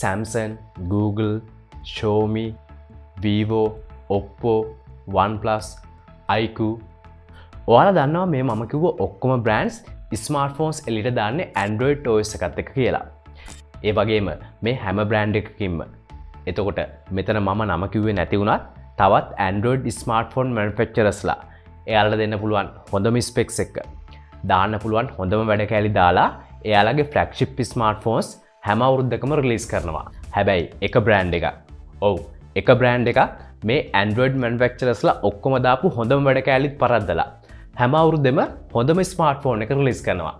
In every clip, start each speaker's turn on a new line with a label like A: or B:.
A: Samsung, Google, Xiaomi, Vivo, Oppo, OnePlus, iQ. ඔයාලා දන්නවා මේ මම කිව්ව ඔක්කොම බ්‍රෑන්ඩ්ස් ස්මාර්ට්ෆෝන්ස් එළියට දාන්නේ Android OS එකත් එක්ක කියලා. ඒ වගේම මේ හැම බ්‍රෑන්ඩ් එකකින්ම එතකොට මෙතන මම නම කිව්වේ නැති වුණත් තවත් Android smartphone manufacturers-ලා එයාලට දෙන්න පුළුවන් හොඳම ස්පෙක්ස් එක දාන්න පුළුවන් හොඳම වැඩ කැලි දාලා එයාලගේ ෆ්ලැග්ෂිප් ස්මාර්ට්ෆෝන්ස් හැම අවුරුද්දකම රිලීස් කරනවා. හැබැයි එක බ්‍රෑන්ඩ් එකක්. ඔව් එක බ්‍රෑන්ඩ් එකක් මේ Android manufacturers-ලා ඔක්කොම දාපු හොඳම වැඩ කැලිත් පරද්දලා හැම අවුරුද්දෙම හොඳම ස්මාර්ට්ෆෝන් එක රිලීස් කරනවා.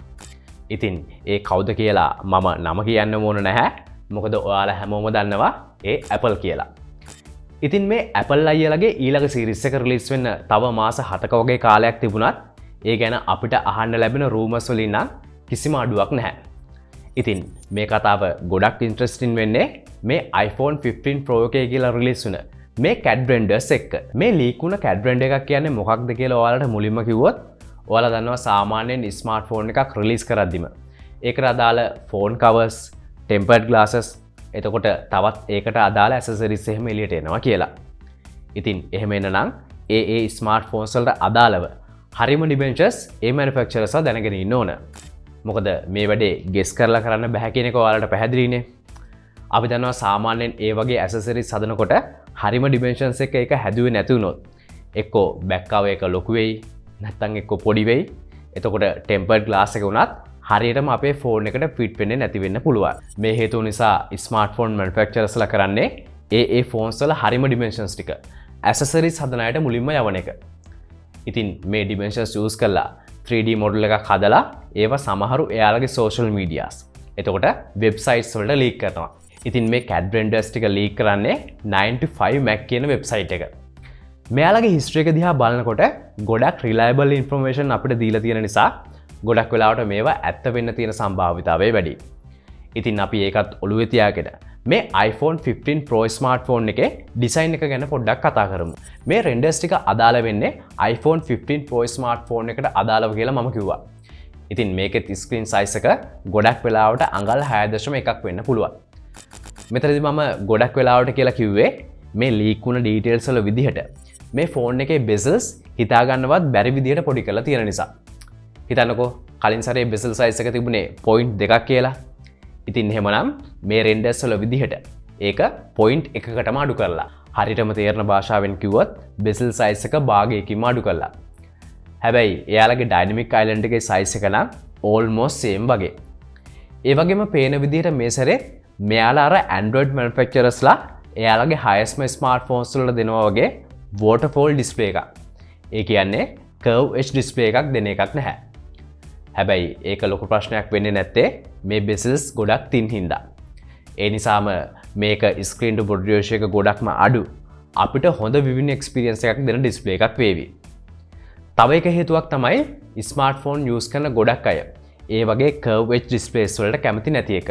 A: ඉතින් ඒ කවුද කියලා මම නම කියන්න ඕන නැහැ. මොකද ඔයාලා හැමෝම දන්නවා ඒ Apple කියලා. ඉතින් මේ Apple අයියලගේ ඊළඟ සීරීස් එක රිලීස් වෙන්න තව මාස 7ක වගේ කාලයක් තිබුණත් ඒ ගැන අපිට අහන්න ලැබෙන රූමර්ස් වලින් නම් කිසිම අඩුවක් නැහැ. ඉතින් මේ කතාව ගොඩක් ඉන්ට්‍රස්ටිං වෙන්නේ මේ iPhone 15 Pro එකේ කියලා රිලීස් වුණ මේ CAD renders එක්ක. මේ ලීක් වුණ CAD render එකක් කියන්නේ මොකක්ද කියලා ඔයාලට මුලින්ම කිව්වොත් ඔයාලා දන්නවා සාමාන්‍යයෙන් ස්මාර්ට්ෆෝන් එකක් රිලීස් කරද්දිම ඒකට අදාළ ෆෝන් කවර්ස්, ටෙම්පර්ඩ් ග්ලාසස්, එතකොට තවත් ඒකට අදාළ ඇසසරිස් එහෙම එළියට එනවා කියලා. ඉතින් එහෙම එනනම් ඒ ස්මාර්ට්ෆෝන්ස් වලට අදාළව හරිම ඩිමෙන්ෂන්ස් ඒ මැනුෆැක්චරර්ස්ලා දැනගෙන ඉන්න ඕන. මොකද මේ වැඩේ ගෙස් කරලා කරන්න බෑ කියන එක ඔයාලට පැහැදිලිනේ. අපි දන්නවා සාමාන්‍යයෙන් ඒ වගේ ඇසසරිස් හදනකොට හරිම ඩිමෙන්ෂන්ස් එක ඒක හැදුවේ නැති වුණොත් එක්කෝ බැක් කවර් එක ලොකු වෙයි නැත්නම් එක්කෝ පොඩි වෙයි. එතකොට ටෙම්පර්ඩ් ග්ලාස් එක උනත් හරියටම අපේ ෆෝන් එකට ෆිට වෙන්නේ නැති වෙන්න පුළුවන්. මේ හේතුව නිසා ස්මාර්ට්ෆෝන් මැනුෆැක්චරර්ස්ලා කරන්නේ ඒ ෆෝන්ස් වල හරිම ඩිමෙන්ෂන්ස් ටික ඇසසරිස් හදන අයට මුලින්ම යවන එක. ඉතින් මේ ඩිමෙන්ෂන්ස් යූස් කරලා 3D මොඩල් එකක් හදලා ඒවා සමහරු එයාලගේ සෝෂල් මීඩියාස් එතකොට වෙබ්සයිට්ස් වලට ලීක් කරනවා. ඉතින් මේ CAD renders ටික ලීක් කරන්නේ 9to5Mac කියන වෙබ්සයිට් එක. මෙයාලගේ හිස්ටරි එක දිහා බලනකොට ගොඩක් රිලයබල් ඉන්ෆර්මේෂන් අපිට දීලා තියෙන නිසා ගොඩක් වෙලාවට මේවා ඇත්ත වෙන්න තියෙන සම්භාවිතාවය වැඩි. ඉතින් අපි ඒකත් ඔළුවේ තියාගෙන මේ iPhone 15 Pro smartphone එකේ ඩිසයින් එක ගැන පොඩ්ඩක් කතා කරමු. මේ renders ටික අදාළ වෙන්නේ iPhone 15 Pro smartphone එකට අදාළව කියලා මම කිව්වා. ඉතින් මේකෙත් ස්ක්‍රීන් සයිස් එක ගොඩක් වෙලාවට අඟල් 6.1ක් වෙන්න පුළුවන්. මෙතනදි මම ගොඩක් වෙලාවට කියලා කිව්වේ මේ ලීක් වුණ ඩීටේල්ස් වල විදිහට මේ ෆෝන් එකේ bezels හිතාගන්නවත් බැරි විදිහට පොඩි කරලා තියෙන නිසා. හිතන්නකෝ කලින් සැරේ bezel size එක තිබුණේ 0.2ක් කියලා. ඉතින් එහෙමනම් මේ renders වල විදිහට ඒක 0.1කටම අඩු කරලා හරියටම තේරෙන භාෂාවෙන් කිව්වොත් bezel size එක භාගයකින්ම අඩු කරලා. හැබැයි එයාලගේ dynamic island එකේ size එක නම් almost same වගේ. ඒ වගේම පේන විදිහට මේ සැරේ මෙයාලා අර Android manufacturers-ලා එයාලගේ highest smartphones වලට දෙනවා වගේ waterfall display එකක්. ඒ කියන්නේ curve edge display එකක් දෙන එකක් නැහැ. හැබැයි ඒක ලොකු ප්‍රශ්නයක් වෙන්නේ නැත්තේ මේ bezels ගොඩක් තින් හින්දා. ඒ නිසාම මේක screen to body ratio එක ගොඩක්ම අඩු අපිට හොඳ viewing experience එකක් දෙන display එකක් වේවි. තව එක හේතුවක් තමයි smartphone use කරන ගොඩක් අය ඒ වගේ curve edge displays වලට කැමති නැති එක.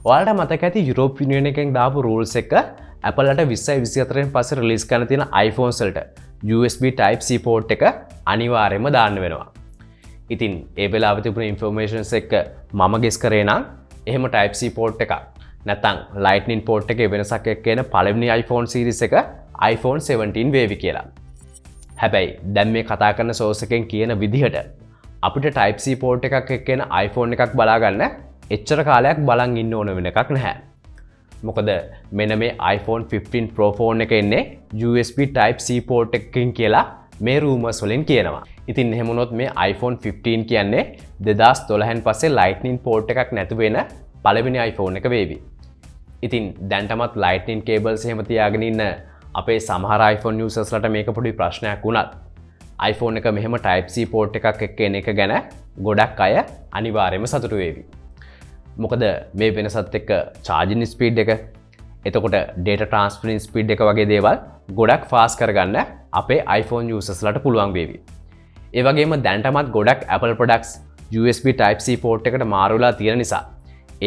A: ඔයාලට මතක ඇති යුරෝප් යුනියන් එකෙන් දාපු rules එක Apple ට 2024 න් පස්සේ රිලීස් කරන්න තියෙන iPhones වලට USB Type C port එක අනිවාර්යයෙන්ම දාන්න වෙනවා. ඉතින් ඒ වෙලාවේ තිබුණ informations එක මම ගෙස් කරේ නම් එහෙම Type C port එකක් නැත්නම් Lightning port එකේ වෙනසක් එක්ක එන පළවෙනි iPhone series එක iPhone 17 වේවි කියලා. හැබැයි දැන් මේ කතා කරන source එකෙන් කියන විදිහට අපිට Type C port එකක් එක්ක එන iPhone එකක් බලා ගන්න එච්චර කාලයක් බලන් ඉන්න ඕන වෙන එකක් නැහැ. මොකද මෙන්න මේ iPhone 15 Pro phone එක එන්නේ USB Type C port එකකින් කියලා මේ rumors වලින් කියනවා. ඉතින් එහෙම වුණොත් මේ iPhone 15 කියන්නේ 2012න් පස්සේ Lightning port එකක් නැති වෙන පළවෙනි iPhone එක වේවි. ඉතින් දැන්ටමත් Lightning cables එහෙම තියාගෙන ඉන්න අපේ සමහර iPhone usersලට මේක පොඩි ප්‍රශ්නයක් වුණත් iPhone එක මෙහෙම Type C port එකක් එක්ක එන එක ගැන ගොඩක් අය අනිවාර්යයෙන්ම සතුටු වේවි. මොකද මේ වෙනසත් එක්ක charging speed එක එතකොට data transferring speed එක වගේ දේවල් ගොඩක් fast කරගන්න අපේ iPhone usersලට පුළුවන් වේවි. ඒ වගේම දැනටමත් ගොඩක් Apple products USB Type C port එකට මාරු වෙලා තියෙන නිසා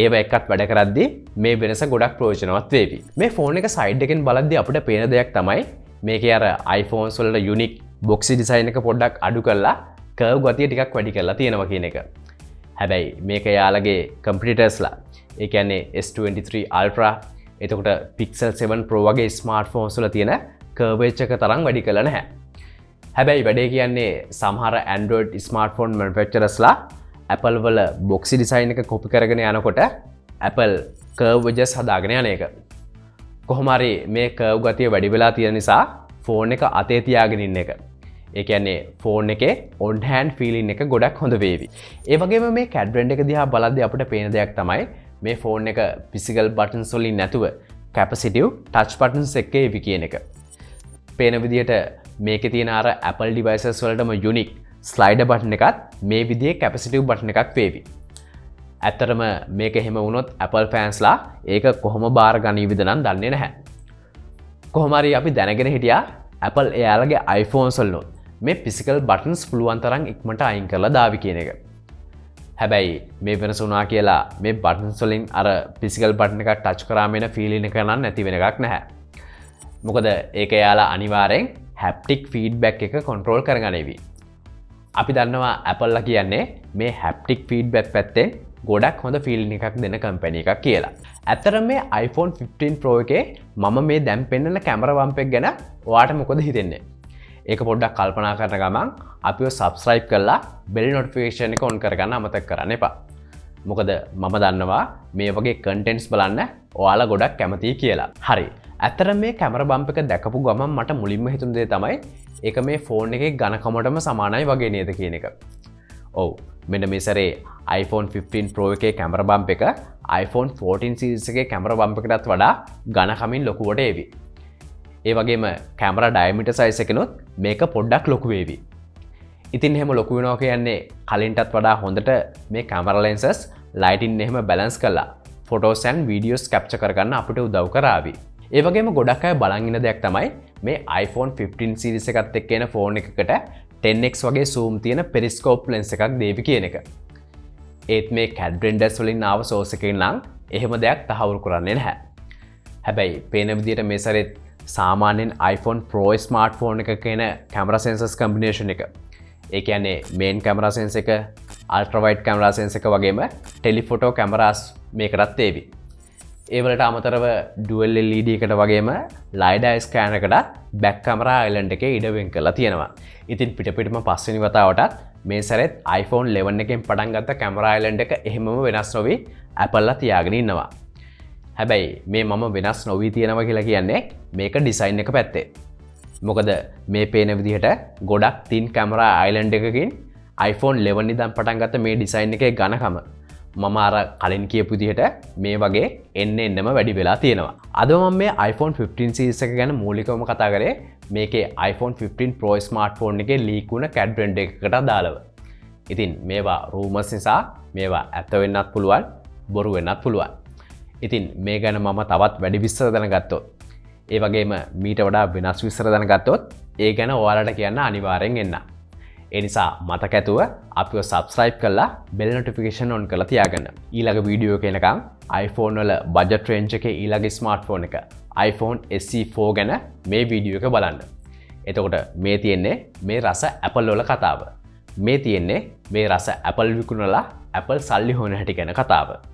A: ඒව එක්කත් වැඩ කරද්දී මේ වෙනස ගොඩක් ප්‍රයෝජනවත් වේවි. මේ ෆෝන් එක සයිඩ් එකෙන් බලද්දී අපිට පේන දෙයක් තමයි මේකේ අර iPhones වල unique boxy design එක පොඩ්ඩක් අඩු කරලා curve ගතිය ටිකක් වැඩි කරලා තියෙනවා කියන එක. හැබැයි මේක යාලගේ competitorsලා ඒ කියන්නේ S23 Ultra එතකොට Pixel 7 Pro වගේ ස්මාර්ට්ෆෝන්ස් වල තියෙන කර්වේච් එක තරම් වැඩි කළ නැහැ. හැබැයි වැඩේ කියන්නේ සමහර Android ස්මාර්ට්ෆෝන් මැනුෆැක්චරර්ස්ලා Apple වල බොක්සි ඩිසයින් එක කොපි කරගෙන යනකොට Apple curve edges හදාගෙන යන එක. කොහොම හරි මේ curve ගතිය වැඩි වෙලා තියෙන නිසා ෆෝන් එක අතේ තියාගෙන ඉන්න එක. ඒ කියන්නේ ෆෝන් එකේ on hand feeling එක ගොඩක් හොඳ වේවි. ඒ වගේම මේ Quadrant එක දිහා බලද්දී අපිට පේන දෙයක් තමයි මේ ෆෝන් එක physical buttons වලින් නැතුව capacitive touch buttons එක්ක එවි කියන එක. පේන විදිහට මේකේ තියෙන අර Apple devices වලටම unique slider button එකත් මේ විදිහේ capacitive button එකක් වේවි. ඇත්තටම මේක එහෙම වුණොත් Apple fansලා ඒක කොහොම බාර ගනීවිද නම් දන්නේ නැහැ. කොහොම හරි අපි දැනගෙන හිටියා Apple එයාලගේ iPhones වල මේ physical buttons පුළුවන් තරම් ඉක්මනට අයින් කරලා දාවි කියන එක. හැබැයි මේ වෙනස වුණා කියලා මේ buttons වලින් අර physical button එක touch කරාම එන feeling එක නම් නැති වෙන එකක් නැහැ. මොකද ඒක එයාලා අනිවාර්යෙන් haptic feedback එක control කරගන්නේවි. අපි දන්නවා Apple ලා කියන්නේ මේ haptic feedback පැත්තෙන් ගොඩක් හොඳ ෆීලින් එකක් දෙන කම්පැනි එකක් කියලා. ඇත්තටම මේ iPhone 15 Pro එකේ මම මේ දැන් පෙන්නන කැමරා බම්ප් එක ගැන ඔයාට මොකද හිතෙන්නේ? ඒක පොඩ්ඩක් කල්පනා කරන ගමන් අපිව subscribe කරලා bell notification එක on කරගන්න අමතක කරන්න එපා. මොකද මම දන්නවා මේ වගේ contents බලන්න ඔයාලා ගොඩක් කැමතියි කියලා. හරි. ඇත්තටම මේ කැමරා බම්ප් එක දැකපු ගමන් මට මුලින්ම හිතුණ දේ තමයි ඒක මේ ෆෝන් එකේ ඝනකමටම සමානයි වගේ නේද කියන එක. ඔව්. මෙන්න මේ සැරේ iPhone 15 Pro එකේ කැමරා බම්ප් එක iPhone 14 series එකේ කැමරා බම්ප් එකටත් වඩා ඝනකමින් ලොකුවට එවි. ඒ වගේම කැමරා ඩයමීටර් සයිස් එකනොත් මේක පොඩ්ඩක් ලොකු වේවි. ඉතින් එහෙම ලොකු වෙනවා කියන්නේ කලින්ටත් වඩා හොඳට මේ කැමරා lenses lighting එහෙම balance කරලා photos and videos capture කරගන්න අපිට උදව් කරાવી. ඒ වගේම ගොඩක් අය බලන් ඉන්න දෙයක් තමයි මේ iPhone 15 series එකත් එක්ක එන ෆෝන් එකකට 10x වගේ zoom තියෙන periscope lens එකක් දේවි කියන එක. ඒත් මේ Quadrant වලින් ආව source එකකින් නම් එහෙම දෙයක් තහවුරු කරන්නේ නැහැ. හැබැයි පේන විදිහට මේ සැරේ සාමාන්‍යයෙන් iPhone Pro smartphone එකක එන camera sensors combination එක. ඒ කියන්නේ main camera sensor එක, ultra wide camera sensor එක වගේම telephoto cameras මේකටත් ඒවි. ඒ වලට අමතරව dual LED එකට වගේම LiDAR scanner එකටත් back camera island එකේ ඉඩ වෙන් කරලා තියෙනවා. ඉතින් පිටම පස්වෙනි වතාවටත් මේ සැරේත් iPhone 11 එකෙන් පටන් ගත්ත camera island එක එහෙමම වෙනස් නොවි Apple ලා තියාගෙන ඉන්නවා. හැබැයි මේ මම වෙනස් නොවී තියෙනවා කියලා කියන්නේ මේක ඩිසයින් එක පැත්තේ. මොකද මේ පේන විදිහට ගොඩක් තින් කැමරා අයිලන්ඩ් එකකින් iPhone 11 ඉඳන් පටන් ගත්ත මේ ඩිසයින් එකේ ඝනකම මම අර කලින් කියපු විදිහට මේ වගේ එන්නම වැඩි වෙලා තියෙනවා. අද මම මේ iPhone 15 series එක ගැන මූලිකවම කතා කරේ මේකේ iPhone 15 Pro smartphone එකේ ලීක් වුණ Quadrant එකකට අදාළව. ඉතින් මේවා rumors නිසා මේවා ඇත්ත වෙන්නත් පුළුවන්, බොරු වෙන්නත් පුළුවන්. ඉතින් මේ ගැන මම තවත් වැඩි විස්තර දැනගත්තොත් ඒ වගේම මීට වඩා වෙනස් විස්තර දැනගත්තොත් ඒ ගැන ඔයාලට කියන්න අනිවාර්යෙන් එන්න. ඒ නිසා මතක ඇතුව අපිව subscribe කරලා bell notification on කරලා තියාගන්න. ඊළඟ වීඩියෝ එක එනකම් iPhone වල budget range එකේ ඊළඟ smartphone එක iPhone SE 4 ගැන මේ වීඩියෝ එක බලන්න. එතකොට මේ තියෙන්නේ මේ රස Apple වල කතාව. මේ තියෙන්නේ මේ රස Apple විකුණලා Apple සල්ලි හොයන හැටි ගැන කතාව.